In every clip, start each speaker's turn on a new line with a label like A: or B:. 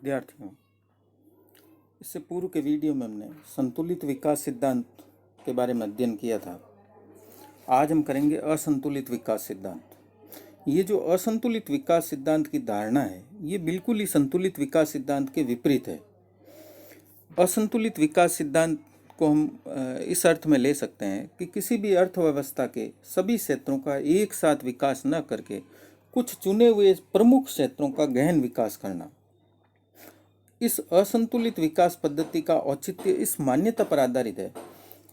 A: विद्यार्थियों, इससे पूर्व के वीडियो में हमने संतुलित विकास सिद्धांत के बारे में अध्ययन किया था। आज हम करेंगे असंतुलित विकास सिद्धांत। ये जो असंतुलित विकास सिद्धांत की धारणा है, ये बिल्कुल ही संतुलित विकास सिद्धांत के विपरीत है। असंतुलित विकास सिद्धांत को हम इस अर्थ में ले सकते हैं कि किसी भी अर्थव्यवस्था के सभी क्षेत्रों का एक साथ विकास न करके कुछ चुने हुए प्रमुख क्षेत्रों का गहन विकास करना। इस असंतुलित विकास पद्धति का औचित्य इस मान्यता पर आधारित है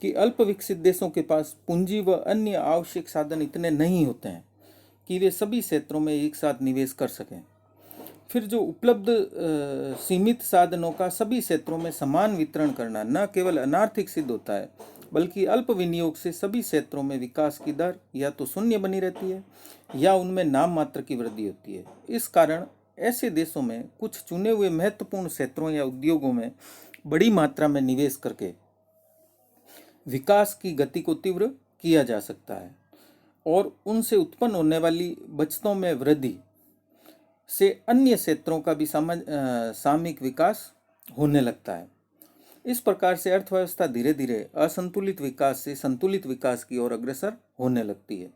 A: कि अल्प विकसित देशों के पास पूंजी व अन्य आवश्यक साधन इतने नहीं होते हैं कि वे सभी क्षेत्रों में एक साथ निवेश कर सकें। फिर जो उपलब्ध सीमित साधनों का सभी क्षेत्रों में समान वितरण करना न केवल अनार्थिक सिद्ध होता है, बल्कि अल्प विनियोग से सभी क्षेत्रों में विकास की दर या तो शून्य बनी रहती है या उनमें नाम मात्र की वृद्धि होती है। इस कारण ऐसे देशों में कुछ चुने हुए महत्वपूर्ण क्षेत्रों या उद्योगों में बड़ी मात्रा में निवेश करके विकास की गति को तीव्र किया जा सकता है और उनसे उत्पन्न होने वाली बचतों में वृद्धि से अन्य क्षेत्रों का भी सामयिक विकास होने लगता है। इस प्रकार से अर्थव्यवस्था धीरे धीरे असंतुलित विकास से संतुलित विकास की ओर अग्रसर होने लगती है।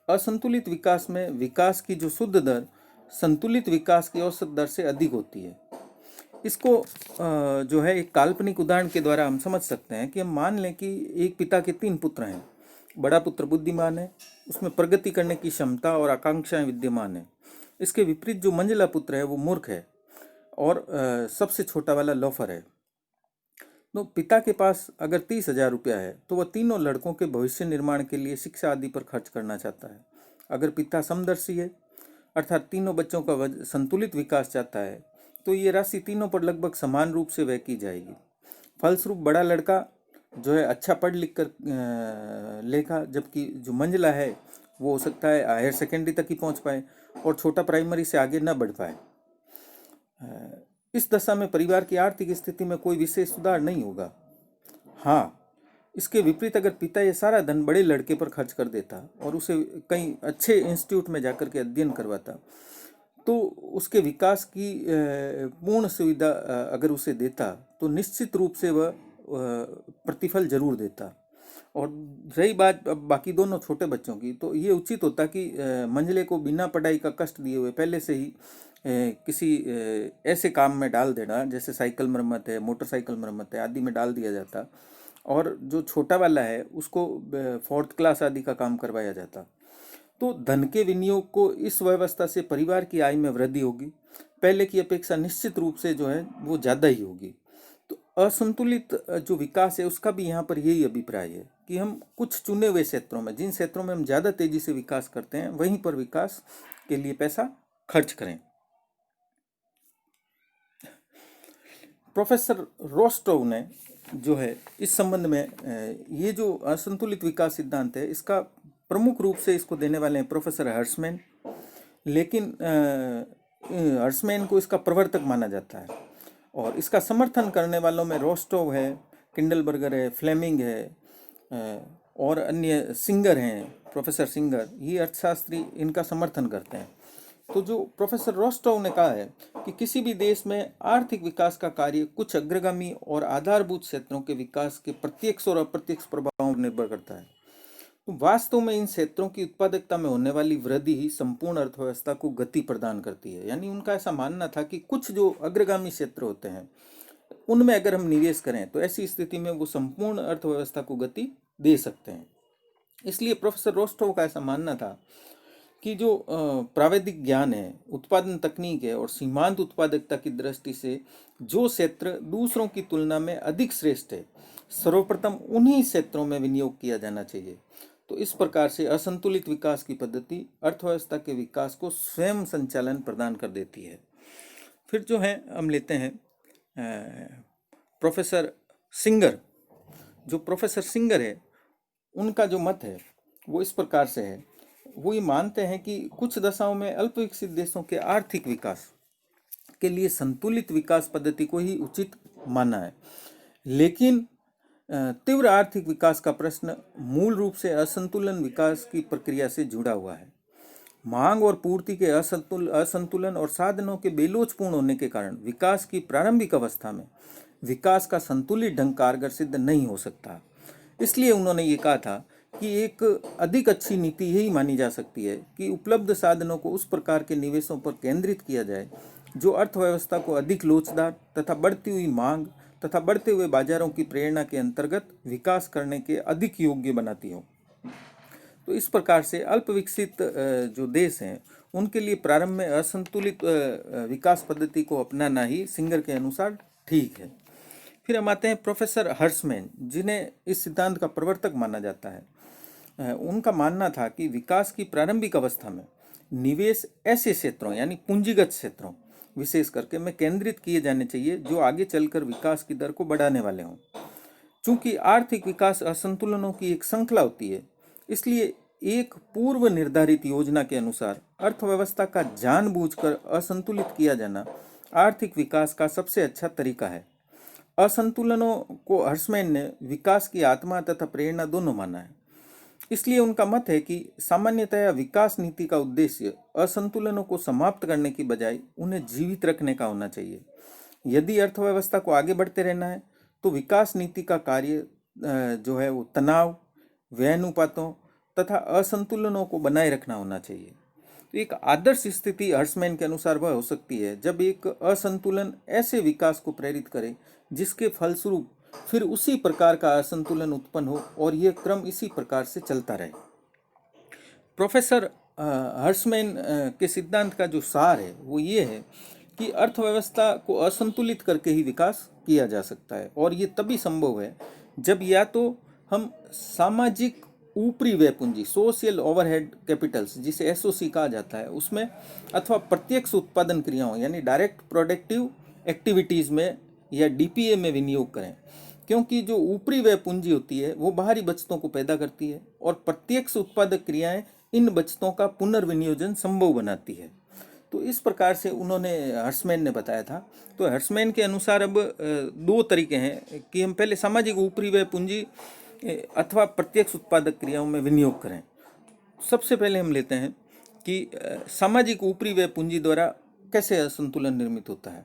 A: असंतुलित विकास में विकास की जो शुद्ध दर संतुलित विकास की औसत दर से अधिक होती है। इसको जो है एक काल्पनिक उदाहरण के द्वारा हम समझ सकते हैं कि हम मान लें कि एक पिता के 3 पुत्र हैं। बड़ा पुत्र बुद्धिमान है, उसमें प्रगति करने की क्षमता और आकांक्षाएं विद्यमान है। इसके विपरीत जो मंझला पुत्र है वो मूर्ख है और सबसे छोटा वाला लोफर है। तो पिता के पास अगर 30,000 रुपया है तो वह तीनों लड़कों के भविष्य निर्माण के लिए शिक्षा आदि पर खर्च करना चाहता है। अगर पिता समदर्शी है अर्थात तीनों बच्चों का संतुलित विकास चाहता है तो ये राशि तीनों पर लगभग समान रूप से व्यय की जाएगी। फलस्वरूप बड़ा लड़का जो है अच्छा पढ़ लिख कर लेगा, जबकि जो मंझला है वो हो सकता है हायर सेकेंडरी तक ही पहुंच पाए और छोटा प्राइमरी से आगे न बढ़ पाए। इस दशा में परिवार की आर्थिक स्थिति में कोई विशेष सुधार नहीं होगा। हाँ, इसके विपरीत अगर पिता ये सारा धन बड़े लड़के पर खर्च कर देता और उसे कहीं अच्छे इंस्टीट्यूट में जाकर के अध्ययन करवाता तो उसके विकास की पूर्ण सुविधा अगर उसे देता तो निश्चित रूप से वह प्रतिफल जरूर देता। और रही बात अब बाकी दोनों छोटे बच्चों की, तो ये उचित होता कि मंझले को बिना पढ़ाई का कष्ट दिए हुए पहले से ही किसी ऐसे काम में डाल देना, जैसे साइकिल मरम्मत है, मोटरसाइकिल मरम्मत है आदि में डाल दिया जाता और जो छोटा वाला है उसको 4th क्लास आदि का काम करवाया जाता। तो धन के विनियोग को इस व्यवस्था से परिवार की आय में वृद्धि होगी, पहले की अपेक्षा निश्चित रूप से जो है वो ज़्यादा ही होगी। तो असंतुलित जो विकास है उसका भी यहाँ पर यही अभिप्राय है कि हम कुछ चुने हुए क्षेत्रों में, जिन क्षेत्रों में हम ज़्यादा तेजी से विकास करते हैं, वहीं पर विकास के लिए पैसा खर्च करें। प्रोफेसर रोस्टोव ने जो है इस संबंध में ये जो असंतुलित विकास सिद्धांत है इसका प्रमुख रूप से इसको देने वाले हैं प्रोफेसर हर्समैन, लेकिन हर्समैन को इसका प्रवर्तक माना जाता है और इसका समर्थन करने वालों में रोस्टोव है, किंडलबर्गर है, फ्लेमिंग है और अन्य सिंगर हैं, प्रोफेसर सिंगर, ये अर्थशास्त्री इनका समर्थन करते हैं। तो जो प्रोफेसर रोस्टोव ने कहा है कि किसी भी देश में आर्थिक विकास का कार्य कुछ अग्रगामी और आधारभूत क्षेत्रों के विकास के प्रत्यक्ष और अप्रत्यक्ष प्रभावों पर निर्भर करता है। तो वास्तव में इन क्षेत्रों की उत्पादकता में होने वाली वृद्धि ही संपूर्ण अर्थव्यवस्था को गति प्रदान करती है। यानी उनका ऐसा मानना था कि कुछ जो अग्रगामी क्षेत्र होते हैं उनमें अगर हम निवेश करें तो ऐसी स्थिति में वो संपूर्ण अर्थव्यवस्था को गति दे सकते हैं। इसलिए प्रोफेसर रोस्टोव का ऐसा मानना था कि जो प्रावैधिक ज्ञान है, उत्पादन तकनीक है और सीमांत उत्पादकता की दृष्टि से जो क्षेत्र दूसरों की तुलना में अधिक श्रेष्ठ है, सर्वप्रथम उन्हीं क्षेत्रों में विनियोग किया जाना चाहिए। तो इस प्रकार से असंतुलित विकास की पद्धति अर्थव्यवस्था के विकास को स्वयं संचालन प्रदान कर देती है। फिर जो है हम लेते हैं प्रोफेसर सिंगर। जो प्रोफेसर सिंगर है उनका जो मत है वो इस प्रकार से है, वो ये मानते हैं कि कुछ दशाओं में अल्प विकसित देशों के आर्थिक विकास के लिए संतुलित विकास पद्धति को ही उचित माना है, लेकिन तीव्र आर्थिक विकास का प्रश्न मूल रूप से असंतुलन विकास की प्रक्रिया से जुड़ा हुआ है। मांग और पूर्ति के असंतुलन और साधनों के बेलोचपूर्ण होने के कारण विकास की प्रारंभिक अवस्था में विकास का संतुलित ढंग कारगर सिद्ध नहीं हो सकता। इसलिए उन्होंने ये कहा था कि एक अधिक अच्छी नीति यही मानी जा सकती है कि उपलब्ध साधनों को उस प्रकार के निवेशों पर केंद्रित किया जाए जो अर्थव्यवस्था को अधिक लोचदार तथा बढ़ती हुई मांग तथा बढ़ते हुए बाजारों की प्रेरणा के अंतर्गत विकास करने के अधिक योग्य बनाती हो। तो इस प्रकार से अल्प विकसित जो देश हैं उनके लिए प्रारंभ में असंतुलित विकास पद्धति को अपनाना ही सिंगर के अनुसार ठीक है। फिर हम आते हैं प्रोफेसर हर्समैन, जिन्हें इस सिद्धांत का प्रवर्तक माना जाता है। उनका मानना था कि विकास की प्रारंभिक अवस्था में निवेश ऐसे क्षेत्रों यानी पूंजीगत क्षेत्रों विशेष करके में केंद्रित किए जाने चाहिए जो आगे चलकर विकास की दर को बढ़ाने वाले हों। चूंकि आर्थिक विकास असंतुलनों की एक श्रृंखला होती है, इसलिए एक पूर्व निर्धारित योजना के अनुसार अर्थव्यवस्था का जानबूझकर असंतुलित किया जाना आर्थिक विकास का सबसे अच्छा तरीका है। असंतुलनों को हर्समैन ने विकास की आत्मा तथा प्रेरणा दोनों माना है। इसलिए उनका मत है कि सामान्यतया विकास नीति का उद्देश्य असंतुलनों को समाप्त करने की बजाय उन्हें जीवित रखने का होना चाहिए। यदि अर्थव्यवस्था को आगे बढ़ते रहना है तो विकास नीति का कार्य जो है वो तनाव, व्यय अनुपातों तथा असंतुलनों को बनाए रखना होना चाहिए। तो एक आदर्श स्थिति हर्समैन के अनुसार वह हो सकती है जब एक असंतुलन ऐसे विकास को प्रेरित करे जिसके फलस्वरूप फिर उसी प्रकार का असंतुलन उत्पन्न हो और यह क्रम इसी प्रकार से चलता रहे। प्रोफेसर हर्समैन के सिद्धांत का जो सार है वो ये है कि अर्थव्यवस्था को असंतुलित करके ही विकास किया जा सकता है और ये तभी संभव है जब या तो हम सामाजिक ऊपरी व्यय पूंजी सोशल ओवरहेड कैपिटल्स जिसे एसओसी कहा जाता है उसमें अथवा प्रत्यक्ष उत्पादन क्रियाओं यानी डायरेक्ट प्रोडक्टिव एक्टिविटीज़ में या डीपीए में विनियोग करें, क्योंकि जो ऊपरी व्यय पूंजी होती है वो बाहरी बचतों को पैदा करती है और प्रत्यक्ष उत्पादक क्रियाएं इन बचतों का पुनर्विनियोजन संभव बनाती है। तो इस प्रकार से उन्होंने हर्समैन ने बताया था। तो हर्समैन के अनुसार अब दो तरीके हैं कि हम पहले सामाजिक ऊपरी व्यय पूंजी अथवा प्रत्यक्ष उत्पादक क्रियाओं में विनियोग करें। सबसे पहले हम लेते हैं कि सामाजिक ऊपरी व्यय पूंजी द्वारा कैसे असंतुलन निर्मित होता है।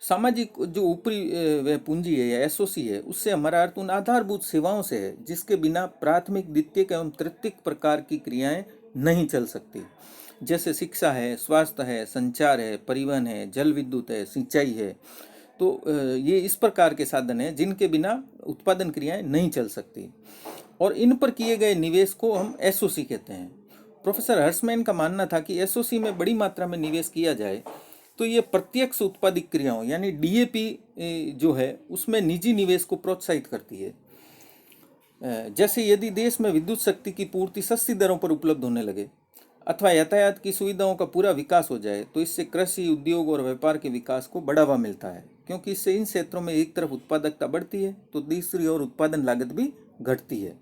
A: सामाजिक जो ऊपरी व्यय पूंजी है या एसओसी है उससे हमारा अर्थ उन आधारभूत सेवाओं से है जिसके बिना प्राथमिक, द्वितीयक एवं तृतीयक प्रकार की क्रियाएं नहीं चल सकती, जैसे शिक्षा है, स्वास्थ्य है, संचार है, परिवहन है, जल विद्युत है, सिंचाई है। तो ये इस प्रकार के साधन हैं जिनके बिना उत्पादन क्रियाएं नहीं चल सकती और इन पर किए गए निवेश को हम एसओसी कहते हैं। प्रोफेसर हर्समैन का मानना था कि एसओसी में बड़ी मात्रा में निवेश किया जाए तो ये प्रत्यक्ष उत्पादित क्रियाओं यानी डीएपी जो है उसमें निजी निवेश को प्रोत्साहित करती है। जैसे यदि देश में विद्युत शक्ति की पूर्ति सस्ती दरों पर उपलब्ध होने लगे अथवा यातायात की सुविधाओं का पूरा विकास हो जाए तो इससे कृषि, उद्योग और व्यापार के विकास को बढ़ावा मिलता है, क्योंकि इससे इन क्षेत्रों में एक तरफ उत्पादकता बढ़ती है तो दूसरी ओर उत्पादन लागत भी घटती है।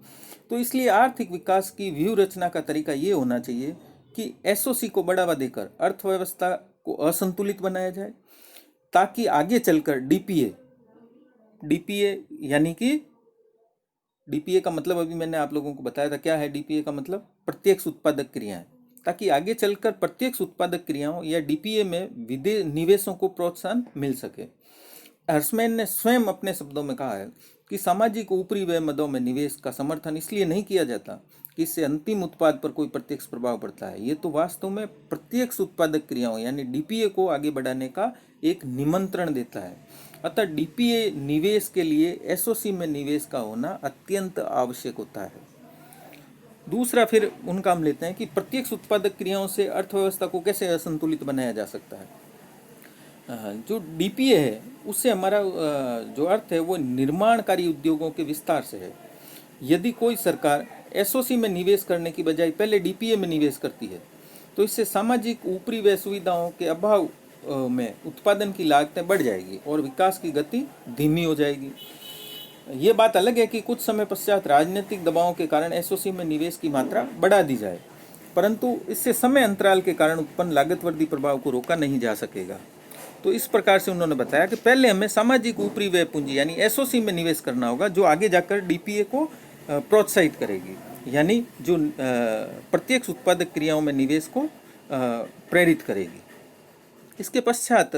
A: तो इसलिए आर्थिक विकास की व्यूह रचना का तरीका ये होना चाहिए कि एसओसी को बढ़ावा देकर अर्थव्यवस्था को असंतुलित बनाया जाए ताकि आगे चलकर डीपीए यानी कि डीपीए का मतलब अभी मैंने आप लोगों को बताया था क्या है। डीपीए का मतलब प्रत्यक्ष उत्पादक क्रियाएं, ताकि आगे चलकर प्रत्यक्ष उत्पादक क्रियाओं या डीपीए में विदेश निवेशों को प्रोत्साहन मिल सके। हर्समैन ने स्वयं अपने शब्दों में कहा है कि सामाजिक ऊपरी व्यय मदों में निवेश का समर्थन इसलिए नहीं किया जाता कि इससे अंतिम उत्पाद पर कोई प्रत्यक्ष प्रभाव पड़ता है। ये तो वास्तव में प्रत्यक्ष उत्पादक क्रियाओं यानी डीपीए को आगे बढ़ाने का एक निमंत्रण देता है। अतः डीपीए निवेश के लिए एसओसी में निवेश का होना अत्यंत आवश्यक होता है। दूसरा फिर उनका हम लेते हैं कि प्रत्यक्ष उत्पादक क्रियाओं से अर्थव्यवस्था को कैसे असंतुलित बनाया जा सकता है। जो डीपीए है उससे हमारा जो अर्थ है वो निर्माणकारी उद्योगों के विस्तार से है। यदि कोई सरकार एसओसी में निवेश करने की बजाय पहले डीपीए में निवेश करती है तो इससे सामाजिक ऊपरी व्यय सुविधाओं के अभाव में उत्पादन की लागतें बढ़ जाएगी और विकास की गति धीमी हो जाएगी। ये बात अलग है कि कुछ समय पश्चात राजनीतिक दबावों के कारण एसओसी में निवेश की मात्रा बढ़ा दी जाए, परंतु इससे समय अंतराल के कारण उत्पन्न लागत वृद्धि प्रभाव को रोका नहीं जा सकेगा। तो इस प्रकार से उन्होंने बताया कि पहले हमें सामाजिक ऊपरी व्यय पूंजी यानी एसओसी में निवेश करना होगा जो आगे जाकर डीपीए को प्रोत्साहित करेगी यानी जो प्रत्यक्ष उत्पादक क्रियाओं में निवेश को प्रेरित करेगी। इसके पश्चात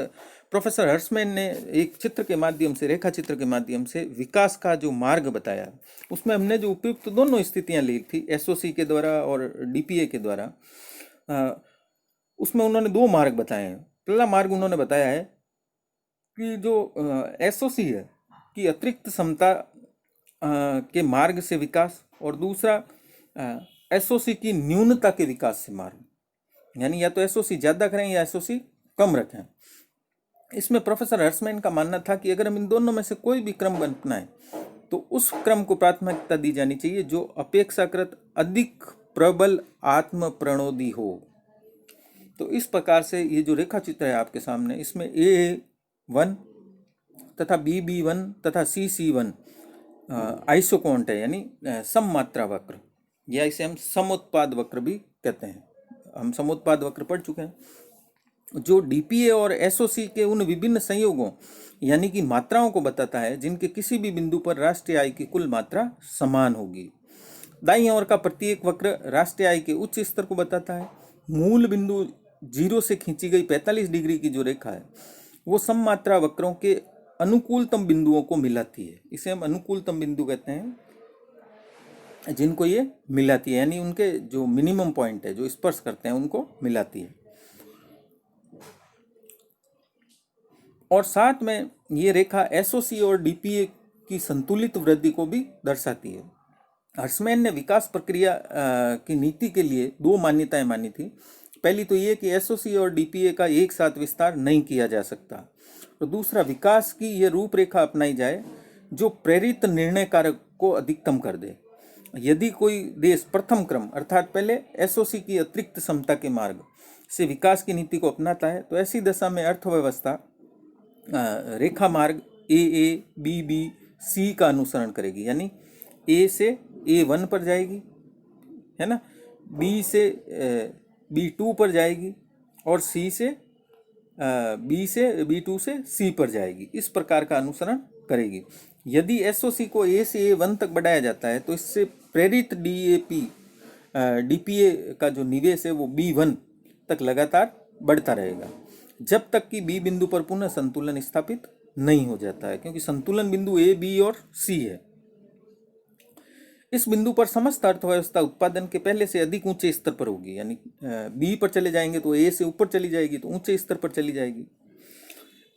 A: प्रोफेसर हर्समैन ने एक चित्र के माध्यम से, रेखा चित्र के माध्यम से विकास का जो मार्ग बताया, उसमें हमने जो उपयुक्त दोनों स्थितियां ली थी, एसओसी के द्वारा और डीपीए के द्वारा, उसमें उन्होंने दो मार्ग बताए हैं। पहला मार्ग उन्होंने बताया है कि जो एसओसी है कि अतिरिक्त क्षमता के मार्ग से विकास, और दूसरा एसओसी की न्यूनता के विकास से मार्ग, यानी या तो एसओसी ज़्यादा करें या एसओसी कम रखें। इसमें प्रोफेसर हर्समैन का मानना था कि अगर हम इन दोनों में से कोई भी क्रम अपनाएं तो उस क्रम को प्राथमिकता दी जानी चाहिए जो अपेक्षाकृत अधिक प्रबल आत्म प्रणोदी हो। तो इस प्रकार से ये जो रेखा चित्र है आपके सामने, इसमें A1 तथा BB1 तथा CC1 आइसोकोंट है, यानी सममात्रा वक्र, या इसे हम समोत्पाद वक्र भी कहते हैं। हम समोत्पाद वक्र पढ़ चुके हैं, जो डीपीए और एसओसी के उन विभिन्न संयोगों यानी कि मात्राओं को बताता है जिनके किसी भी बिंदु पर राष्ट्रीय आय की कुल मात्रा समान होगी। दाईं ओर का प्रत्येक वक्र राष्ट्रीय आय के उच्च स्तर को बताता है। मूल बिंदु 0 से खींची गई 45 डिग्री की जो रेखा है वो सममात्रा वक्रों के अनुकूलतम बिंदुओं को मिलाती है। इसे हम अनुकूलतम बिंदु कहते हैं, जिनको ये मिलाती है, यानी उनके जो मिनिमम पॉइंट है जो स्पर्श करते हैं उनको मिलाती है। और साथ में ये रेखा एसओसी और डीपीए की संतुलित वृद्धि को भी दर्शाती है। हर्समैन ने विकास प्रक्रिया की नीति के लिए दो मान्यताएं मानी थी। पहली तो ये कि एसओसी और डीपीए का एक साथ विस्तार नहीं किया जा सकता, और दूसरा विकास की ये रूपरेखा अपनाई जाए जो प्रेरित निर्णय कारक को अधिकतम कर दे। यदि कोई देश प्रथम क्रम अर्थात पहले एसओसी की अतिरिक्त क्षमता के मार्ग से विकास की नीति को अपनाता है तो ऐसी दशा में अर्थव्यवस्था रेखा मार्ग AABBC का अनुसरण करेगी, यानी A से A1 पर जाएगी, है ना, B से B2 पर जाएगी, और C से B से B2 से C पर जाएगी। इस प्रकार का अनुसरण करेगी। यदि एसओसी को A से A1 तक बढ़ाया जाता है तो इससे प्रेरित डीपीए का जो निवेश है वो B1 तक लगातार बढ़ता रहेगा जब तक कि B बिंदु पर पुनः संतुलन स्थापित नहीं हो जाता है, क्योंकि संतुलन बिंदु A, B और C है। इस बिंदु पर समस्त अर्थव्यवस्था उत्पादन के पहले से अधिक ऊंचे स्तर पर होगी, यानी B पर चले जाएंगे तो A से ऊपर चली जाएगी तो ऊंचे स्तर पर चली जाएगी।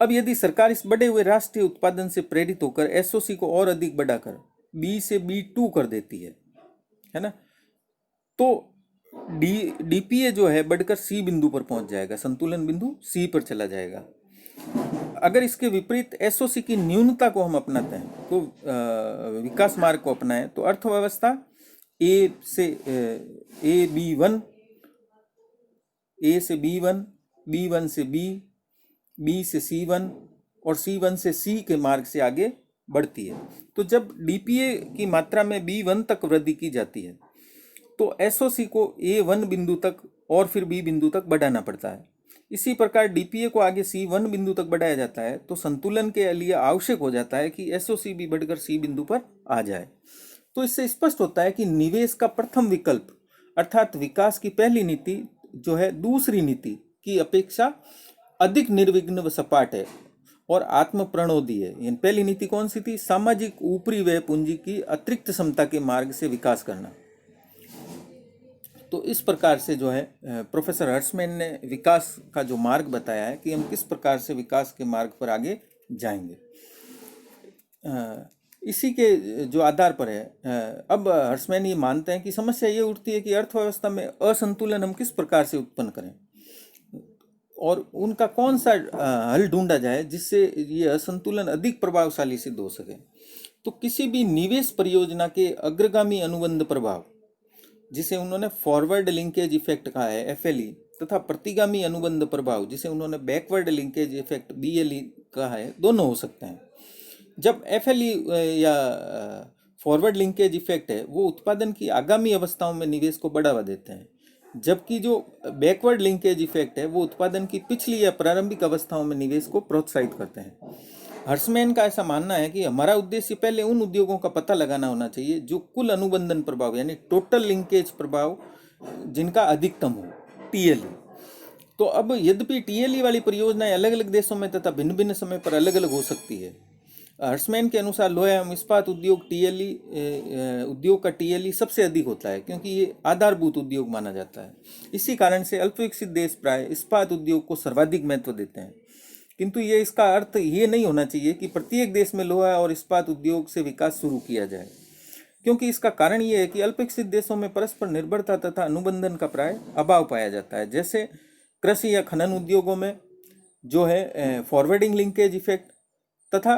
A: अब यदि सरकार इस बढ़े हुए राष्ट्रीय उत्पादन से प्रेरित होकर एसओसी को और अधिक बढ़ाकर B से B2 कर देती है ना, तो डीपीए जो है बढ़कर C बिंदु पर पहुंच जाएगा, संतुलन बिंदु C पर चला जाएगा। अगर इसके विपरीत एसओसी की न्यूनता को हम अपनाते हैं तो विकास मार्ग को अपनाएं तो अर्थव्यवस्था A से B1, A से B1, B1 से B, B से C1 और C1 से C के मार्ग से आगे बढ़ती है। तो जब डीपीए की मात्रा में B1 तक वृद्धि की जाती है तो एसओसी को A1 बिंदु तक और फिर B बिंदु तक बढ़ाना पड़ता है। इसी प्रकार डीपीए को आगे C1 बिंदु तक बढ़ाया जाता है तो संतुलन के लिए आवश्यक हो जाता है कि एसओसी भी बढ़कर C बिंदु पर आ जाए। तो इससे स्पष्ट होता है कि निवेश का प्रथम विकल्प अर्थात विकास की पहली नीति जो है दूसरी नीति की अपेक्षा अधिक निर्विघ्न व सपाट है और आत्म प्रणोदी है। पहली नीति कौन सी थी? सामाजिक ऊपरी व्यय पूंजी की अतिरिक्त क्षमता के मार्ग से विकास करना। तो इस प्रकार से जो है प्रोफेसर हर्समैन ने विकास का जो मार्ग बताया है कि हम किस प्रकार से विकास के मार्ग पर आगे जाएंगे। इसी के जो आधार पर है अब हर्समैन ये मानते हैं कि समस्या ये उठती है कि अर्थव्यवस्था में असंतुलन हम किस प्रकार से उत्पन्न करें और उनका कौन सा हल ढूंढा जाए जिससे ये असंतुलन अधिक प्रभावशाली सिद्ध हो सके। तो किसी भी निवेश परियोजना के अग्रगामी अनुबंध प्रभाव जिसे उन्होंने फॉरवर्ड लिंकेज इफेक्ट कहा है FLE तथा प्रतिगामी अनुबंध प्रभाव जिसे उन्होंने बैकवर्ड लिंकेज इफेक्ट BLE कहा है, दोनों हो सकते हैं। जब FLE या फॉरवर्ड लिंकेज इफेक्ट है वो उत्पादन की आगामी अवस्थाओं में निवेश को बढ़ावा देते हैं, जबकि जो बैकवर्ड लिंकेज इफेक्ट है वो उत्पादन की पिछली या प्रारंभिक अवस्थाओं में निवेश को प्रोत्साहित करते हैं। हर्समैन का ऐसा मानना है कि हमारा उद्देश्य पहले उन उद्योगों का पता लगाना होना चाहिए जो कुल अनुबंधन प्रभाव यानी टोटल लिंकेज प्रभाव जिनका अधिकतम हो, टीएलई। तो अब यद्यपि टीएलई वाली परियोजनाएं अलग अलग देशों में तथा भिन्न भिन्न समय पर अलग अलग हो सकती है। हर्समैन के अनुसार लोहा एवं इस्पात उद्योग टीएलई उद्योग का टीएलई सबसे अधिक होता है, क्योंकि ये आधारभूत उद्योग माना जाता है। इसी कारण से अल्पविकसित देश प्राय इस्पात उद्योग को सर्वाधिक महत्व देते हैं। किंतु ये इसका अर्थ ये नहीं होना चाहिए कि प्रत्येक देश में लोहा और इस्पात उद्योग से विकास शुरू किया जाए, क्योंकि इसका कारण ये है कि अल्पविकसित देशों में परस्पर निर्भरता तथा अनुबंधन का प्राय अभाव पाया जाता है। जैसे कृषि या खनन उद्योगों में जो है फॉरवर्डिंग लिंकेज इफेक्ट तथा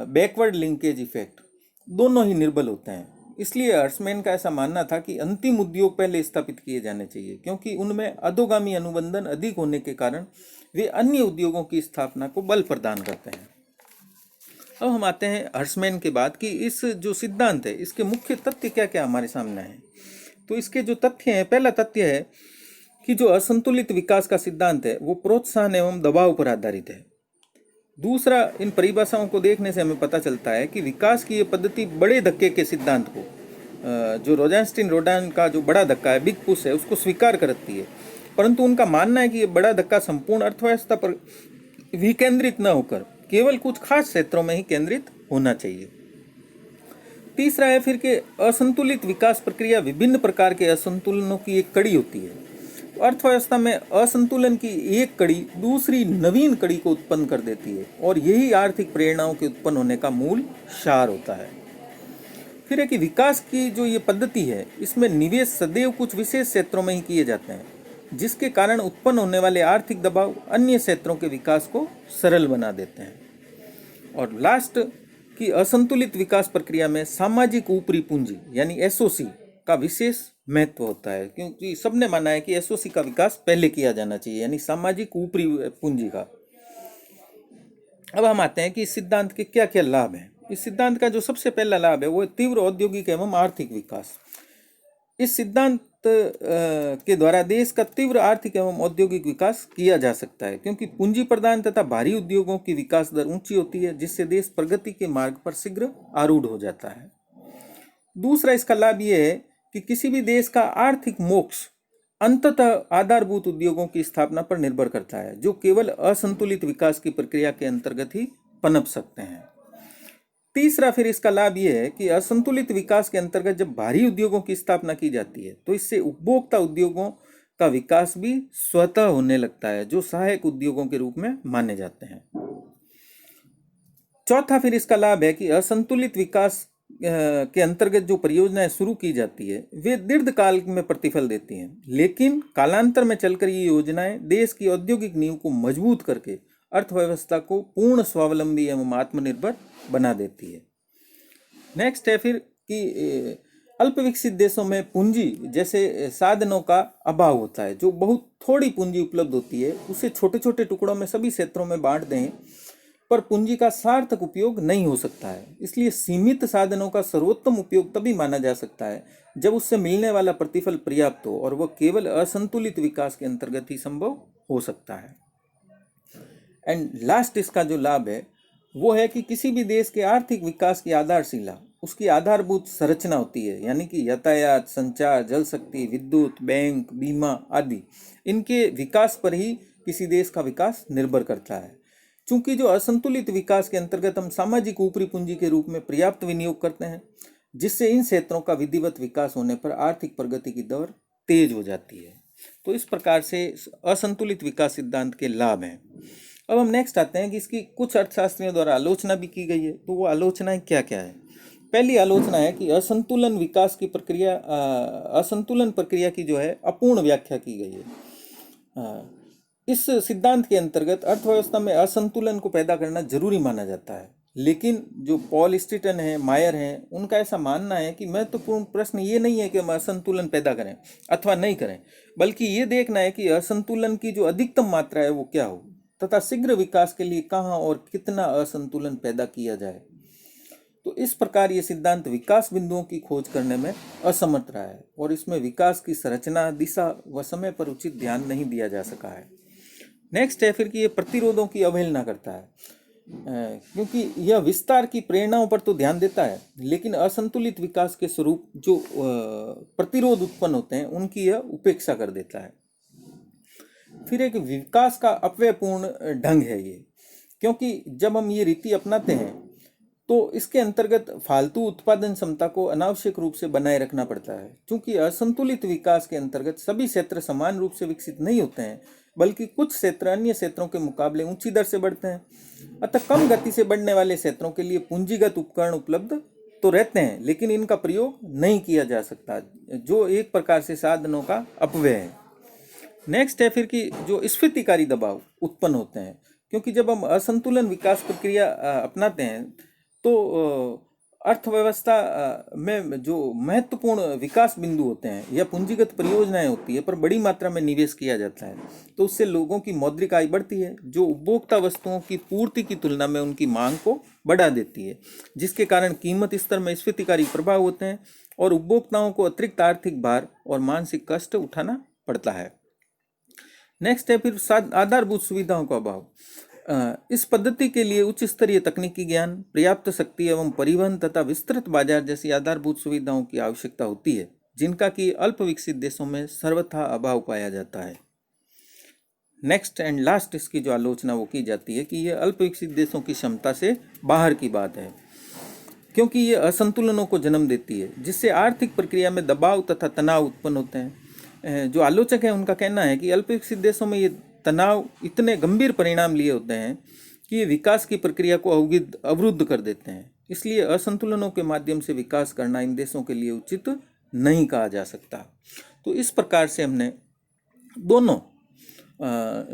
A: बैकवर्ड लिंकेज इफेक्ट दोनों ही निर्बल होते हैं। इसलिए हर्समैन का ऐसा मानना था कि अंतिम उद्योग पहले स्थापित किए जाने चाहिए, क्योंकि उनमें अधोगामी अनुबंधन अधिक होने के कारण वे अन्य उद्योगों की स्थापना को बल प्रदान करते हैं। अब हम आते हैं हर्समैन के बाद कि इस जो सिद्धांत है इसके मुख्य तथ्य क्या क्या हमारे सामने हैं। तो इसके जो तथ्य हैं, पहला तथ्य है कि जो असंतुलित विकास का सिद्धांत है वो प्रोत्साहन एवं दबाव पर आधारित है। दूसरा, इन परिभाषाओं को देखने से हमें पता चलता है कि विकास की ये पद्धति बड़े धक्के के सिद्धांत को, जो रोजेंस्टीन रोडान का जो बड़ा धक्का है, बिग पुश है, उसको स्वीकार करती है। परंतु उनका मानना है कि ये बड़ा धक्का संपूर्ण अर्थव्यवस्था पर विकेंद्रित न होकर केवल कुछ खास क्षेत्रों में ही केंद्रित होना चाहिए। तीसरा है फिर कि असंतुलित विकास प्रक्रिया विभिन्न प्रकार के असंतुलनों की एक कड़ी होती है। अर्थव्यवस्था में असंतुलन की एक कड़ी दूसरी नवीन कड़ी को उत्पन्न कर देती है, और यही आर्थिक प्रेरणाओं के उत्पन्न होने का मूल सार होता है। फिर है कि विकास की जो ये पद्धति है इसमें निवेश सदैव कुछ विशेष क्षेत्रों में ही किए जाते हैं, जिसके कारण उत्पन्न होने वाले आर्थिक दबाव अन्य क्षेत्रों के विकास को सरल बना देते हैं। और लास्ट की असंतुलित विकास प्रक्रिया में सामाजिक ऊपरी पूंजी यानी एसओसी का विशेष महत्व होता है, क्योंकि सबने माना है कि एसओसी का विकास पहले किया जाना चाहिए, यानी सामाजिक ऊपरी पूंजी का। अब हम आते हैं कि इस सिद्धांत के क्या क्या लाभ हैं। इस सिद्धांत का जो सबसे पहला लाभ है वो तीव्र औद्योगिक एवं आर्थिक विकास। इस सिद्धांत के द्वारा देश का तीव्र आर्थिक एवं औद्योगिक विकास किया जा सकता है, क्योंकि पूंजी प्रदान तथा भारी उद्योगों की विकास दर ऊंची होती है, जिससे देश प्रगति के मार्ग पर शीघ्र आरूढ़ हो जाता है। दूसरा इसका लाभ यह है कि किसी भी देश का आर्थिक मोक्ष अंततः आधारभूत उद्योगों की स्थापना पर निर्भर करता है, जो केवल असंतुलित विकास की प्रक्रिया के अंतर्गत ही पनप सकते हैं। तीसरा फिर इसका लाभ यह है कि असंतुलित विकास के अंतर्गत जब भारी उद्योगों की स्थापना की जाती है तो इससे उपभोक्ता उद्योगों का विकास भी स्वतः होने लगता है, जो सहायक उद्योगों के रूप में माने जाते हैं। चौथा फिर इसका लाभ है कि असंतुलित विकास के अंतर्गत जो परियोजनाएं शुरू की जाती है वे दीर्घकाल में प्रतिफल देती हैं, लेकिन कालांतर में चलकर ये योजनाएं देश की औद्योगिक नींव को मजबूत करके अर्थव्यवस्था को पूर्ण स्वावलंबी एवं आत्मनिर्भर बना देती है। नेक्स्ट है फिर कि अल्प विकसित देशों में पूंजी जैसे साधनों का अभाव होता है। जो बहुत थोड़ी पूंजी उपलब्ध होती है उसे छोटे छोटे टुकड़ों में सभी क्षेत्रों में बांट दें, पर पूंजी का सार्थक उपयोग नहीं हो सकता है। इसलिए सीमित साधनों का सर्वोत्तम उपयोग तभी माना जा सकता है जब उससे मिलने वाला प्रतिफल पर्याप्त हो, और वह केवल असंतुलित विकास के अंतर्गत ही संभव हो सकता है। एंड लास्ट इसका जो लाभ है वो है कि किसी भी देश के आर्थिक विकास की आधारशिला उसकी आधारभूत संरचना होती है, यानी कि यातायात, संचार, जल शक्ति, विद्युत, बैंक, बीमा आदि, इनके विकास पर ही किसी देश का विकास निर्भर करता है। चूंकि जो असंतुलित विकास के अंतर्गत हम सामाजिक ऊपरी पूंजी के रूप में पर्याप्त विनियोग करते हैं, जिससे इन क्षेत्रों का विधिवत विकास होने पर आर्थिक प्रगति की दर तेज हो जाती है। तो इस प्रकार से असंतुलित विकास सिद्धांत के लाभ हैं। अब हम नेक्स्ट आते हैं कि इसकी कुछ अर्थशास्त्रियों द्वारा आलोचना भी की गई है। तो वो आलोचनाएं क्या क्या है। पहली आलोचना है कि असंतुलन विकास की प्रक्रिया, असंतुलन प्रक्रिया की जो है अपूर्ण व्याख्या की गई है। इस सिद्धांत के अंतर्गत अर्थव्यवस्था में असंतुलन को पैदा करना जरूरी माना जाता है, लेकिन जो पॉल स्टीटन है, मायर हैं, उनका ऐसा मानना है कि महत्वपूर्ण प्रश्न ये नहीं है कि हम असंतुलन पैदा करें अथवा नहीं करें, बल्कि ये देखना है कि असंतुलन की जो अधिकतम मात्रा है वो क्या हो, तथा शीघ्र विकास के लिए कहाँ और कितना असंतुलन पैदा किया जाए। तो इस प्रकार ये सिद्धांत विकास बिंदुओं की खोज करने में असमर्थ रहा है, और इसमें विकास की संरचना, दिशा व समय पर उचित ध्यान नहीं दिया जा सका है। नेक्स्ट है फिर कि ये प्रतिरोधों की अवहेलना करता है। क्योंकि यह विस्तार की प्रेरणाओं पर तो ध्यान देता है, लेकिन असंतुलित विकास के स्वरूप जो प्रतिरोध उत्पन्न होते हैं उनकी यह उपेक्षा कर देता है। फिर एक विकास का अपव्ययपूर्ण ढंग है ये, क्योंकि जब हम ये रीति अपनाते हैं तो इसके अंतर्गत फालतू उत्पादन क्षमता को अनावश्यक रूप से बनाए रखना पड़ता है। क्योंकि असंतुलित विकास के अंतर्गत सभी क्षेत्र समान रूप से विकसित नहीं होते हैं, बल्कि कुछ क्षेत्र अन्य क्षेत्रों के मुकाबले ऊंची दर से बढ़ते हैं। अतः कम गति से बढ़ने वाले क्षेत्रों के लिए पूंजीगत उपकरण उपलब्ध तो रहते हैं, लेकिन इनका प्रयोग नहीं किया जा सकता, जो एक प्रकार से साधनों का अपव्यय है। नेक्स्ट है फिर कि जो स्फीतिकारी दबाव उत्पन्न होते हैं, क्योंकि जब हम असंतुलन विकास प्रक्रिया अपनाते हैं तो अर्थव्यवस्था में जो महत्वपूर्ण विकास बिंदु होते हैं या पूंजीगत परियोजनाएं होती है पर बड़ी मात्रा में निवेश किया जाता है, तो उससे लोगों की मौद्रिक आय बढ़ती है, जो उपभोक्ता वस्तुओं की पूर्ति की तुलना में उनकी मांग को बढ़ा देती है, जिसके कारण कीमत स्तर में स्फीतिकारी प्रभाव होते हैं और उपभोक्ताओं को अतिरिक्त आर्थिक भार और मानसिक कष्ट उठाना पड़ता है। नेक्स्ट है फिर आधारभूत सुविधाओं का अभाव। इस पद्धति के लिए उच्च स्तरीय तकनीकी ज्ञान, पर्याप्त शक्ति एवं परिवहन तथा विस्तृत बाजार जैसी आधारभूत सुविधाओं की आवश्यकता होती है, जिनका कि अल्प विकसित देशों में सर्वथा अभाव पाया जाता है। नेक्स्ट एंड लास्ट इसकी जो आलोचना वो की जाती है कि यह अल्प विकसित देशों की क्षमता से बाहर की बात है, क्योंकि ये असंतुलनों को जन्म देती है, जिससे आर्थिक प्रक्रिया में दबाव तथा तनाव उत्पन्न होते हैं। जो आलोचक हैं उनका कहना है कि अल्प विकसित देशों में ये तनाव इतने गंभीर परिणाम लिए होते हैं कि ये विकास की प्रक्रिया को अवरुद्ध कर देते हैं। इसलिए असंतुलनों के माध्यम से विकास करना इन देशों के लिए उचित नहीं कहा जा सकता। तो इस प्रकार से हमने दोनों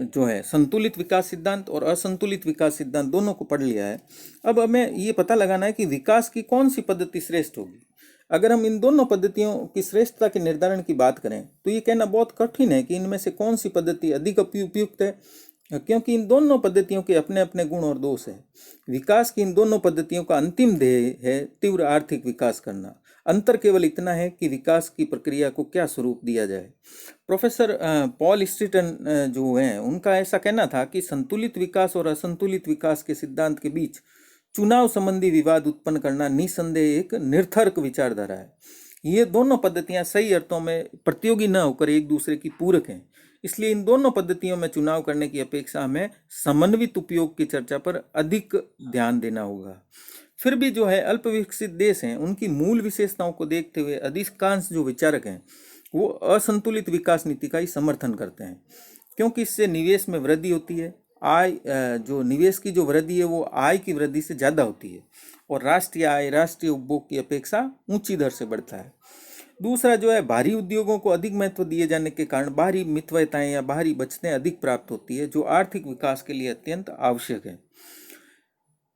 A: जो है संतुलित विकास सिद्धांत और असंतुलित विकास सिद्धांत दोनों को पढ़ लिया है। अब हमें ये पता लगाना है कि विकास की कौन सी पद्धति श्रेष्ठ होगी। अगर हम इन दोनों पद्धतियों की श्रेष्ठता के निर्धारण की बात करें तो ये कहना बहुत कठिन है कि इनमें से कौन सी पद्धति अधिक उपयुक्त है, क्योंकि इन दोनों पद्धतियों के अपने अपने गुण और दोष हैं। विकास की इन दोनों पद्धतियों का अंतिम ध्येय है तीव्र आर्थिक विकास करना। अंतर केवल इतना है कि विकास की प्रक्रिया को क्या स्वरूप दिया जाए। प्रोफेसर पॉल स्ट्रीटन जो हैं उनका ऐसा कहना था कि संतुलित विकास और असंतुलित विकास के सिद्धांत के बीच चुनाव संबंधी विवाद उत्पन्न करना निसंदेह एक निरर्थक विचारधारा है। ये दोनों पद्धतियां सही अर्थों में प्रतियोगी न होकर एक दूसरे की पूरक हैं। इसलिए इन दोनों पद्धतियों में चुनाव करने की अपेक्षा हमें समन्वित उपयोग की चर्चा पर अधिक ध्यान देना होगा। फिर भी जो है अल्प विकसित देश हैं उनकी मूल विशेषताओं को देखते हुए अधिकांश जो विचारक हैं वो असंतुलित विकास नीति का ही समर्थन करते हैं, क्योंकि इससे निवेश में वृद्धि होती है। आय जो निवेश की जो वृद्धि है वो आय की वृद्धि से ज़्यादा होती है और राष्ट्रीय आय राष्ट्रीय उपभोग की अपेक्षा ऊंची दर से बढ़ता है। दूसरा जो है भारी उद्योगों को अधिक महत्व दिए जाने के कारण बाहरी मितव्यताएं या बाहरी बचतें अधिक प्राप्त होती है, जो आर्थिक विकास के लिए अत्यंत आवश्यक है।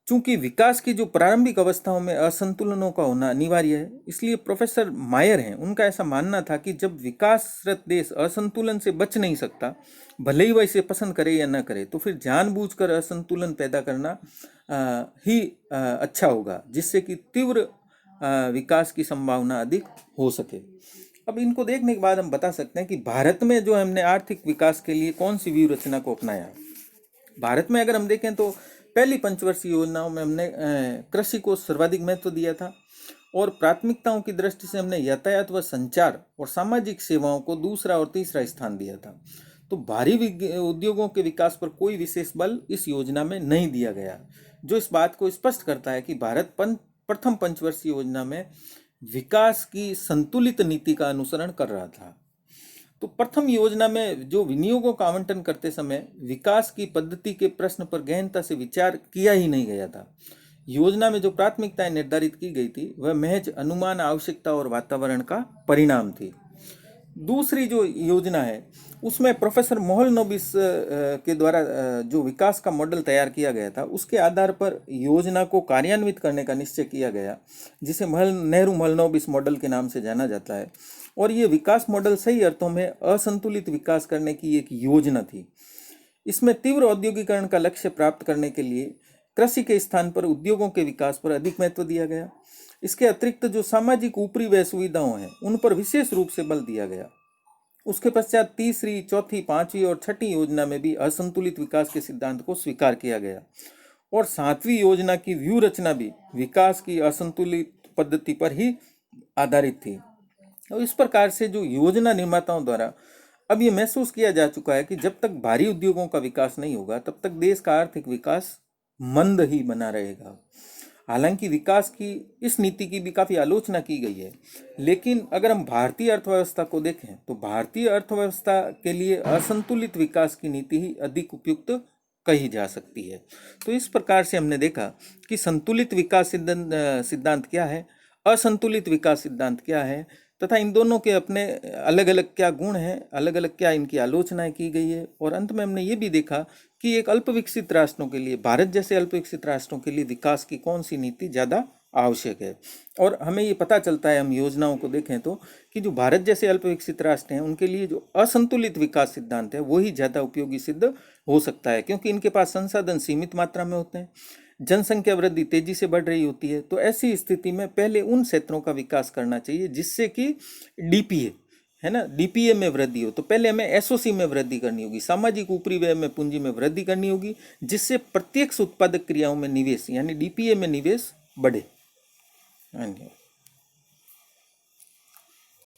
A: चूंकि विकास की जो प्रारंभिक अवस्थाओं में असंतुलनों का होना अनिवार्य है, इसलिए प्रोफेसर मायर हैं उनका ऐसा मानना था कि जब विकासरत देश असंतुलन से बच नहीं सकता, भले ही वह इसे पसंद करे या न करे, तो फिर जानबूझकर असंतुलन पैदा करना ही अच्छा होगा, जिससे कि तीव्र विकास की संभावना अधिक हो सके। अब इनको देखने के बाद हम बता सकते हैं कि भारत में जो हमने आर्थिक विकास के लिए कौन सी व्यूह रचना को अपनाया। भारत में अगर हम देखें तो पहली पंचवर्षीय योजनाओं में हमने कृषि को सर्वाधिक महत्व दिया था और प्राथमिकताओं की दृष्टि से हमने यातायात व संचार और सामाजिक सेवाओं को दूसरा और तीसरा स्थान दिया था। तो भारी उद्योगों के विकास पर कोई विशेष बल इस योजना में नहीं दिया गया, जो इस बात को स्पष्ट करता है कि भारत प्रथम पंचवर्षीय योजना में विकास की संतुलित नीति का अनुसरण कर रहा था। तो प्रथम योजना में जो विनियोगों का आवंटन करते समय विकास की पद्धति के प्रश्न पर गहनता से विचार किया ही नहीं गया था। योजना में जो प्राथमिकताएं निर्धारित की गई थी वह महज अनुमान, आवश्यकता और वातावरण का परिणाम थी। दूसरी जो योजना है उसमें प्रोफेसर मोहलनोबिस के द्वारा जो विकास का मॉडल तैयार किया गया था उसके आधार पर योजना को कार्यान्वित करने का निश्चय किया गया, जिसे नेहरू मोहलनोबिस मॉडल के नाम से जाना जाता है। और ये विकास मॉडल सही अर्थों में असंतुलित विकास करने की एक योजना थी। इसमें तीव्र औद्योगिकरण का लक्ष्य प्राप्त करने के लिए कृषि के स्थान पर उद्योगों के विकास पर अधिक महत्व दिया गया। इसके अतिरिक्त जो सामाजिक ऊपरी व्यय सुविधाओं हैं उन पर विशेष रूप से बल दिया गया। उसके पश्चात तीसरी, चौथी, पांचवी और छठी योजना में भी असंतुलित विकास के सिद्धांत को स्वीकार किया गया और 7वीं योजना की व्यू रचना भी विकास की असंतुलित पद्धति पर ही आधारित थी। और इस प्रकार से जो योजना निर्माताओं द्वारा अब ये महसूस किया जा चुका है कि जब तक भारी उद्योगों का विकास नहीं होगा तब तक देश का आर्थिक विकास मंद ही बना रहेगा। हालांकि विकास की इस नीति की भी काफ़ी आलोचना की गई है, लेकिन अगर हम भारतीय अर्थव्यवस्था को देखें तो भारतीय अर्थव्यवस्था के लिए असंतुलित विकास की नीति ही अधिक उपयुक्त कही जा सकती है। तो इस प्रकार से हमने देखा कि संतुलित विकास सिद्धांत क्या है, असंतुलित विकास सिद्धांत क्या है, तथा इन दोनों के अपने अलग अलग क्या गुण हैं, अलग अलग क्या इनकी आलोचनाएं की गई है। और अंत में हमने ये भी देखा कि एक अल्प विकसित राष्ट्रों के लिए, भारत जैसे अल्प विकसित राष्ट्रों के लिए विकास की कौन सी नीति ज़्यादा आवश्यक है। और हमें ये पता चलता है, हम योजनाओं को देखें तो, कि जो भारत जैसे अल्प विकसित राष्ट्र हैं उनके लिए जो असंतुलित विकास सिद्धांत है वही ज़्यादा उपयोगी सिद्ध हो सकता है, क्योंकि इनके पास संसाधन सीमित मात्रा में होते हैं, जनसंख्या वृद्धि तेजी से बढ़ रही होती है। तो ऐसी स्थिति में पहले उन क्षेत्रों का विकास करना चाहिए जिससे कि डीपीए है ना, डीपीए में वृद्धि हो। तो पहले हमें एसओसी में वृद्धि करनी होगी, सामाजिक ऊपरी व्यय में पूंजी में वृद्धि करनी होगी, जिससे प्रत्यक्ष उत्पादक क्रियाओं में निवेश यानी डीपीए में निवेश बढ़े। धन्यवाद।